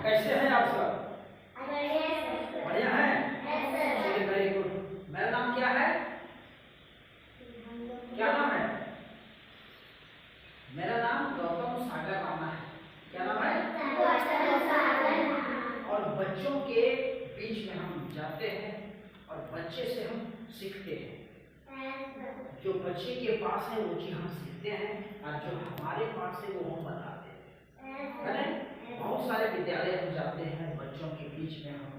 कैसे हैं आप सब? बढ़िया है। चलिए वेरी गुड। मेरा नाम क्या है? क्या नाम है? मेरा नाम गौतम सागर राणा है। क्या नाम है? और बच्चों के बीच में हम जाते हैं और बच्चे से हम सीखते हैं। जो बच्चे के पास है वो चीज हम सीखते हैं और जो हमारे पास है वो हम बताते हैं। बहुत सारे विद्यालय हम जाते हैं, बच्चों के बीच में हम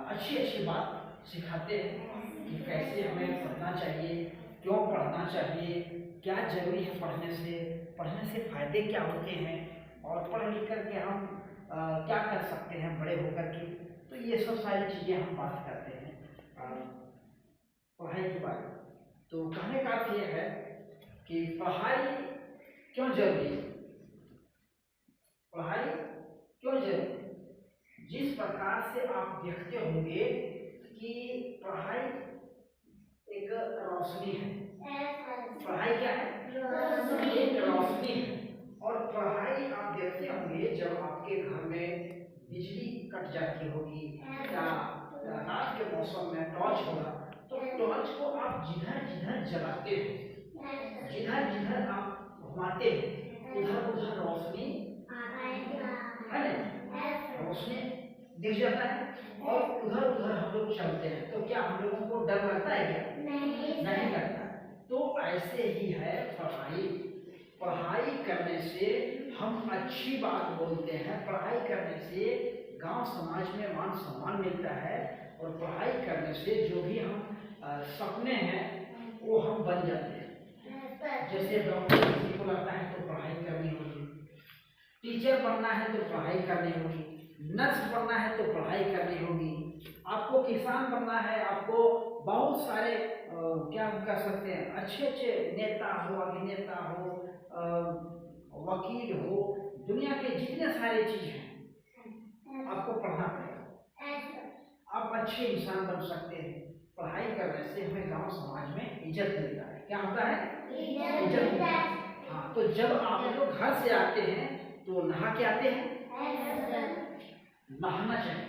अच्छी अच्छी बात सिखाते हैं कि कैसे हमें पढ़ना चाहिए, क्यों पढ़ना चाहिए, क्या जरूरी है पढ़ने से फायदे क्या होते हैं और पढ़ लिख करके हम क्या कर सकते हैं बड़े होकर के। तो ये सब सारी चीज़ें हम बात करते हैं पढ़ाई के बारे में। तो कहने का अर्थ ये है कि पढ़ाई क्यों जरूरी है। पढ़ाई क्यों जरूरी? जिस प्रकार से आप देखते होंगे कि पढ़ाई एक रोशनी है। पढ़ाई क्या है? एक रोशनी है। और पढ़ाई आप देखते होंगे जब आपके घर में बिजली कट जाती होगी या रात के मौसम में टॉर्च होगा, तो टॉर्च को आप जिधर जिधर जलाते हैं, जिधर जिधर आप घुमाते हैं, उधर उधर रोशनी है ना, रोशनी दिख जाता है और उधर उधर हम लोग चलते हैं। तो क्या हम लोगों को डर लगता है क्या? नहीं लगता। तो ऐसे ही है पढ़ाई। पढ़ाई करने से हम अच्छी बात बोलते हैं, पढ़ाई करने से गांव समाज में मान सम्मान मिलता है और पढ़ाई करने से जो भी हम सपने हैं वो हम बन जाते हैं। जैसे डॉक्टर किसी को लगता है तो पढ़ाई करनी होगी, टीचर बनना है तो पढ़ाई करनी होगी, नर्स बनना है तो पढ़ाई करनी होगी, आपको किसान बनना है, आपको बहुत सारे क्या कर सकते हैं, अच्छे अच्छे नेता हो, अभिनेता हो, वकील हो, दुनिया के जितने सारे चीज हैं आपको पढ़ना पड़ेगा। आप अच्छे इंसान बन सकते हैं। पढ़ाई करने से हमें गांव समाज में इज्जत मिलता है। क्या होता है? इज्जत मिलता है। हाँ, तो जब आप लोग घर से आते हैं तो नहा के आते हैं। नहाना चाहिए,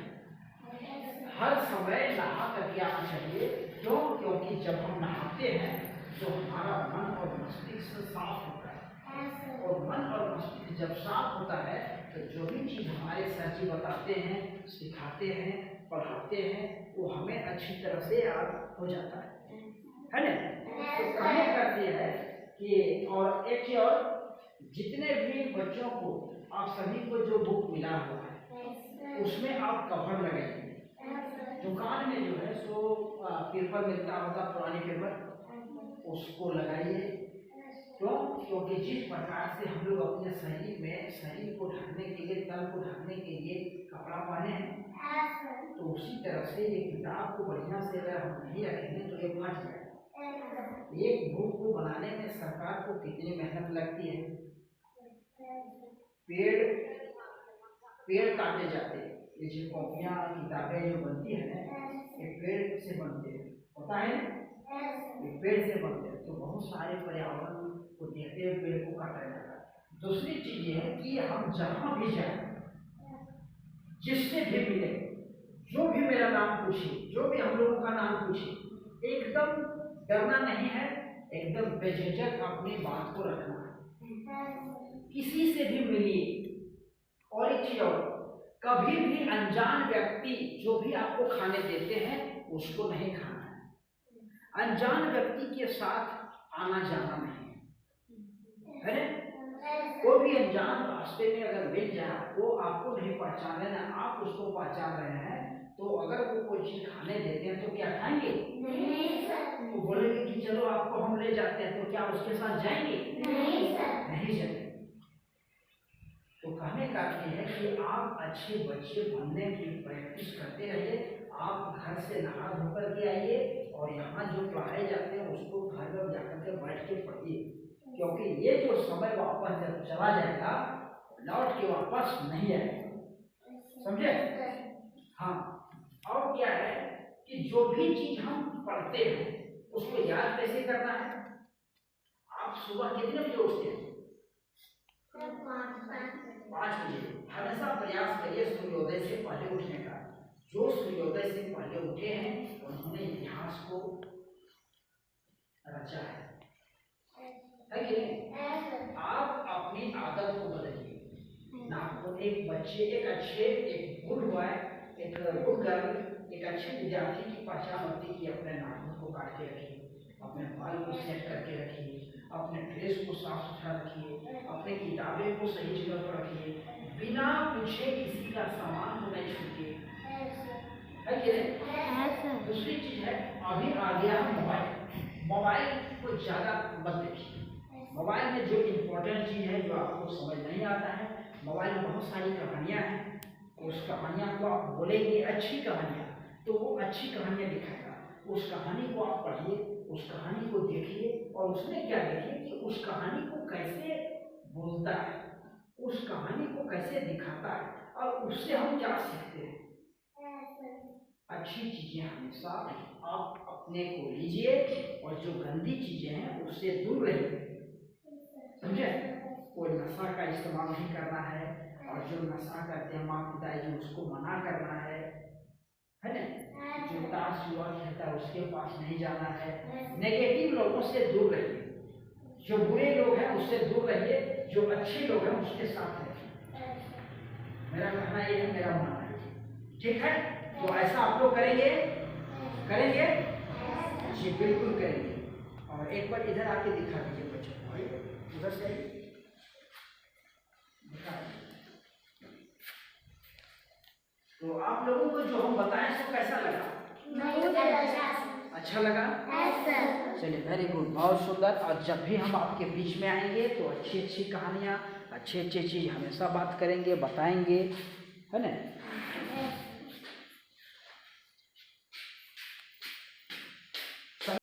हर समय नहा करके आना चाहिए। क्यों? क्योंकि जब हम नहाते हैं तो हमारा मन और मस्तिष्क साफ होता है और मन और मस्तिष्क जब साफ होता है तो जो भी चीज हमारे सर जी बताते हैं, सिखाते हैं, पढ़ाते हैं, वो हमें अच्छी तरह से याद हो जाता है ना। तो कहने का ये है कि और एक चीज और, जितने भी बच्चों को आप सभी को जो बुक मिला हुआ है उसमें आप कवर लगाइए। दुकान में जो है सो पेपर मिलता होगा, पुराने पेपर, उसको लगाइए। क्यों? क्योंकि जिस प्रकार से हम लोग अपने शरीर को ढकने के लिए, तन को ढकने के लिए कपड़ा पहने हैं, तो उसी तरह से ये किताब को बढ़िया से अगर हम नहीं रखेंगे तो ये फट जाएगा। एक बुक को बनाने में सरकार को कितनी मेहनत लगती है। पेड़ काटे जाते हैं, ये जो कॉपियाँ किताबें जो बनती है ना, ये पेड़ से बनते हैं, पता है ना, ये पेड़ से बनते हैं। तो बहुत सारे पर्यावरण को देखते हुए पेड़ को काटा जाता है। दूसरी चीज ये है कि हम जहाँ भी जाए, जिससे भी मिले, जो भी मेरा नाम पूछे, जो भी हम लोगों का नाम पूछे, एकदम डरना नहीं है, एकदम बेझिझक अपनी बात को रखना है। किसी से भी मिलिए। और एक चीज और, कभी भी अनजान व्यक्ति जो भी आपको खाने देते हैं उसको नहीं खाना है। अनजान व्यक्ति के साथ आना जाना नहीं है ना। कोई भी अनजान रास्ते में अगर मिल जाए, वो आपको नहीं पहचान रहे हैं, आप उसको पहचान रहे हैं, तो अगर वो कोई चीज खाने देते हैं तो क्या खाएंगे? नहीं सर। तो बोलेंगे कि चलो आपको हम ले जाते हैं, तो क्या उसके साथ जाएंगे? नहीं सर, नहीं जाएंगे। तो कहने का ये है कि आप अच्छे बच्चे बनने की प्रैक्टिस करते रहिए। आप घर से नहा धोकर के आइए और यहाँ जो पढ़ाए जाते हैं उसको घर में जाकर के बैठ के पढ़िए, क्योंकि ये जो समय वापस जब चला जाएगा लौट के वापस नहीं आएगा। समझे? हाँ। और क्या है कि जो भी चीज हम पढ़ते हैं उसको याद कैसे करना है। आप सुबह कितने बजे उठते हैं? 5 बजे हमेशा प्रयास करिए सूर्योदय से पहले उठने का। जो सूर्योदय से पहले उठे हैं उन्होंने इतिहास को रचा है कि नहीं? आप अपनी आदत को बदलिए ना। तो एक बच्चे, एक गुड बॉय, एक गुड गर्ल, एक अच्छे विद्यार्थी की पहचान होती है कि अपने नाखून को काट के रखिए, अपने बाल को सेट करके रखिए, अपने ड्रेस को साफ सुथरा रखिए, अपने किताबें को सही जगह पर रखिए, बिना पूछे किसी का सामान को नहीं छूटिए, है कि नहीं? दूसरी चीज है, अभी आ गया मोबाइल को ज्यादा मत देखिए। मोबाइल में जो इम्पोर्टेंट चीज है, जो आपको समझ नहीं आता है, मोबाइल में बहुत सारी कहानियां हैं। उस कहानियां को आप बोलेंगे अच्छी कहानियां, तो वो अच्छी कहानियां दिखाएगा। उस कहानी को आप पढ़िए, उस कहानी को देखिए और उसमें क्या देखिए कि उस कहानी को कैसे बोलता है, उस कहानी को कैसे दिखाता है और उससे हम क्या सीखते हैं। अच्छी चीजें हमेशा आप अपने को लीजिए और जो गंदी चीजें हैं उससे दूर रहिए, समझे? कोई नशा का इस्तेमाल नहीं करना है और जो नशा करते हैं माँ पिताजी उसको मना करना है ना? जो ताश जुआ खेलता है उसके पास नहीं जाना है। नेगेटिव लोगों से दूर रहिए, जो बुरे लोग हैं उससे दूर रहिए, जो अच्छे लोग हैं उसके साथ रहिए। मेरा कहना ये है, मेरा मानना है, ठीक है? तो ऐसा आप लोग करेंगे जी, बिल्कुल करेंगे। और एक बार इधर आके दिखा दीजिए बच्चों को, उधर से दिखा। तो आप लोगों को जो हम बताएं सो कैसा लगा? अच्छा लगा? चलिए, वेरी गुड, बहुत सुंदर। और जब भी हम आपके बीच में आएंगे तो अच्छी अच्छी कहानियाँ, अच्छे अच्छे चीज़ हमेशा बात करेंगे, बताएंगे, है ना?